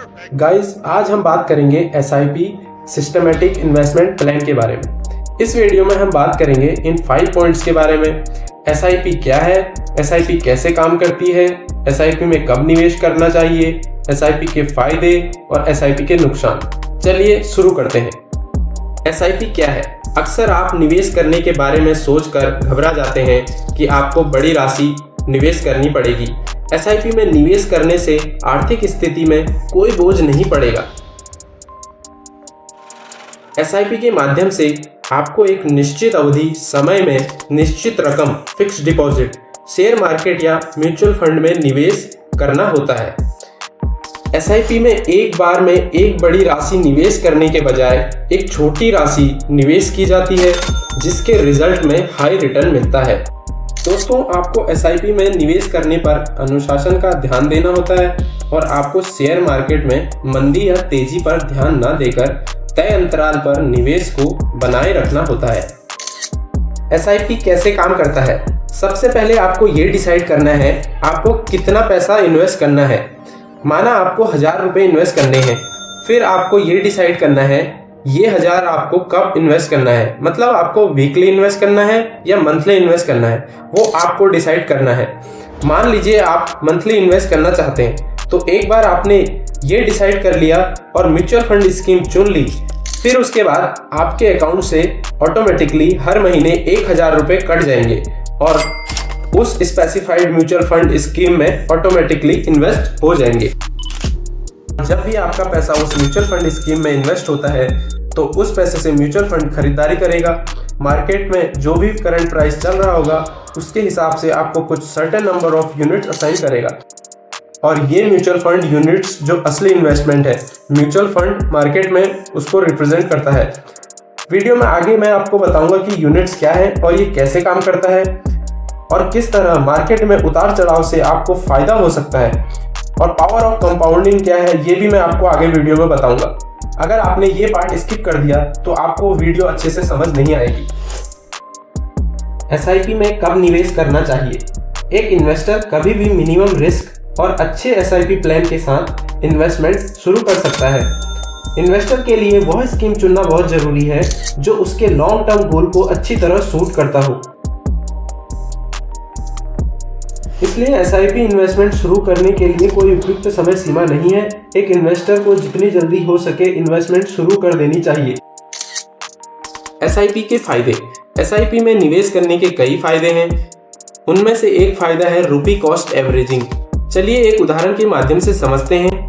Guys, आज हम बात करेंगे एसआईपी सिस्टमैटिक इन्वेस्टमेंट प्लान के बारे में। इस वीडियो में हम बात करेंगे इन 5 पॉइंट्स के बारे में। एसआईपी क्या है, एसआईपी कैसे काम करती है, एसआईपी में कब निवेश करना चाहिए, एसआईपी के फायदे और एसआईपी के नुकसान। चलिए शुरू करते हैं। एसआईपी क्या है? अक्सर आप निवेश करने के बारे में सोचकर घबरा जाते हैं कि आपको बड़ी राशि निवेश करनी पड़ेगी। एसआईपी में निवेश करने से आर्थिक स्थिति में कोई बोझ नहीं पड़ेगा। एसआईपी के माध्यम से आपको एक निश्चित अवधि समय में निश्चित रकम फिक्स्ड डिपॉजिट शेयर मार्केट या म्यूचुअल फंड में निवेश करना होता है। एसआईपी में एक बार में एक बड़ी राशि निवेश करने के बजाय एक छोटी राशि निवेश की जाती है, जिसके रिजल्ट में हाई रिटर्न मिलता है। दोस्तों, आपको एसआईपी में निवेश करने पर अनुशासन का ध्यान देना होता है और आपको शेयर मार्केट में मंदी या तेजी पर ध्यान न देकर तय अंतराल पर निवेश को बनाए रखना होता है। एसआईपी कैसे काम करता है? सबसे पहले आपको ये डिसाइड करना है आपको कितना पैसा इन्वेस्ट करना है। माना आपको 1000 रुपये इन्वेस्ट करने हैं, फिर आपको ये डिसाइड करना है ये 1000 आपको कब इन्वेस्ट करना है। मतलब आपको वीकली इन्वेस्ट करना है या मंथली इन्वेस्ट करना है, वो आपको डिसाइड करना है। मान लीजिए आप मंथली इन्वेस्ट करना चाहते हैं, तो एक बार आपने ये डिसाइड कर लिया और म्यूचुअल फंड स्कीम चुन ली, फिर उसके बाद आपके अकाउंट से ऑटोमेटिकली हर महीने 1000 रुपये कट जाएंगे और उस स्पेसिफाइड म्यूचुअल फंड स्कीम में ऑटोमेटिकली इन्वेस्ट हो जाएंगे। जब भी आपका पैसा उस म्यूचुअल फंड स्कीम में इन्वेस्ट होता है, तो उस पैसे से म्यूचुअल फंड खरीदारी करेगा। मार्केट में जो भी करंट प्राइस चल रहा होगा, उसके हिसाब से आपको कुछ certain number of units assign करेगा। और ये म्यूचुअल फंड यूनिट्स जो असली इन्वेस्टमेंट है, म्यूचुअल फंड मार्केट में उसको रिप्रेजेंट करता है। वीडियो में आगे मैं आपको बताऊंगा कि यूनिट्स क्या है और ये कैसे काम करता है और किस तरह मार्केट में उतार चढ़ाव से आपको फायदा हो सकता है, और पावर ऑफ कंपाउंडिंग क्या है ये भी मैं आपको आगे वीडियो में बताऊंगा। अगर आपने ये पार्ट स्किप कर दिया तो आपको वीडियो अच्छे से समझ नहीं आएगी। एसआईपी में कब निवेश करना चाहिए? एक इन्वेस्टर कभी भी मिनिमम रिस्क और अच्छे एसआईपी प्लान के साथ इन्वेस्टमेंट शुरू कर सकता है। इन्वेस्टर के लिए वह स्कीम चुनना बहुत जरूरी है जो उसके लॉन्ग टर्म गोल को अच्छी तरह सूट करता हो। इसलिए एसआईपी इन्वेस्टमेंट शुरू करने के लिए कोई उपयुक्त समय सीमा नहीं है। एक इन्वेस्टर को जितनी जल्दी हो सके इन्वेस्टमेंट शुरू कर देनी चाहिए। एसआईपी के फायदे। एसआईपी में निवेश करने के कई फायदे हैं। उनमें से एक फायदा है रुपी कॉस्ट एवरेजिंग। चलिए एक उदाहरण के माध्यम से समझते हैं।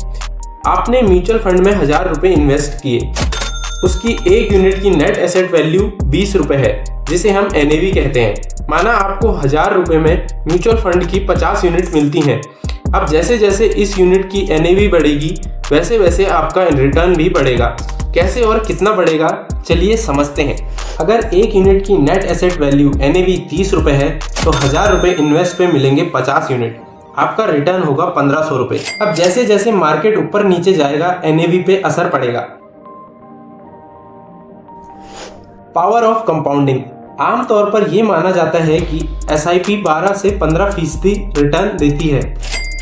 आपने म्यूचुअल फंड में 1000 रुपये इन्वेस्ट किए, उसकी एक यूनिट की नेट एसेट वैल्यू 20 रुपये है, जिसे हम एनएवी कहते हैं। माना आपको 1000 रुपये में म्यूचुअल फंड की 50 यूनिट मिलती हैं। अब जैसे जैसे इस यूनिट की एनएवी बढ़ेगी, वैसे वैसे आपका रिटर्न भी बढ़ेगा। कैसे और कितना बढ़ेगा, चलिए समझते हैं। अगर एक यूनिट की नेट एसेट वैल्यू एनएवी 30 रुपये है, तो 1000 रुपये इन्वेस्ट पे मिलेंगे 50 यूनिट। आपका रिटर्न होगा 1500 रुपये। अब जैसे जैसे मार्केट ऊपर नीचे जाएगा, एनएवी पे असर पड़ेगा। Power of compounding. आमतौर पर यह माना जाता है कि एसआईपी 12 से 15% रिटर्न देती है।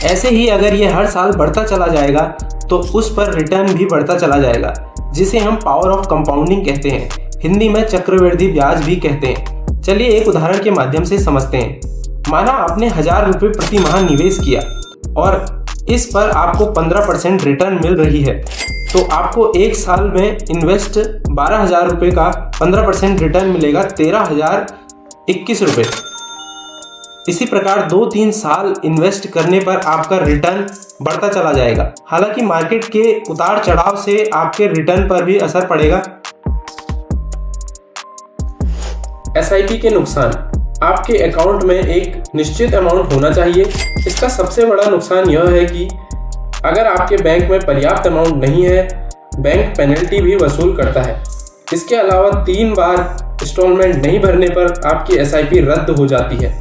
ऐसे ही अगर ये हर साल बढ़ता चला जाएगा, तो उस पर रिटर्न भी बढ़ता चला जाएगा, जिसे हम पावर ऑफ कंपाउंडिंग कहते हैं। हिंदी में चक्रवृद्धि ब्याज भी कहते हैं। चलिए एक उदाहरण के माध्यम से समझते हैं। माना आपने 1000 रुपये प्रति माह निवेश किया और इस पर आपको 15% रिटर्न मिल रही है, तो आपको एक साल में इन्वेस्ट 12,000 रुपये का 15% रिटर्न मिलेगा 13,021 रुपये। इसी प्रकार 2-3 साल इन्वेस्ट करने पर आपका रिटर्न बढ़ता चला जाएगा। हालांकि मार्केट के उतार चढ़ाव से आपके रिटर्न पर भी असर पड़ेगा। एसआईपी के नुकसान। आपके अकाउंट में एक निश्चित अमाउंट होना चाहिए। इसका सबसे बड़ा नुकसान यह है कि अगर आपके बैंक में पर्याप्त अमाउंट नहीं है, बैंक पेनल्टी भी वसूल करता है। इसके अलावा 3 बार इंस्टॉलमेंट नहीं भरने पर आपकी एसआईपी रद्द हो जाती है।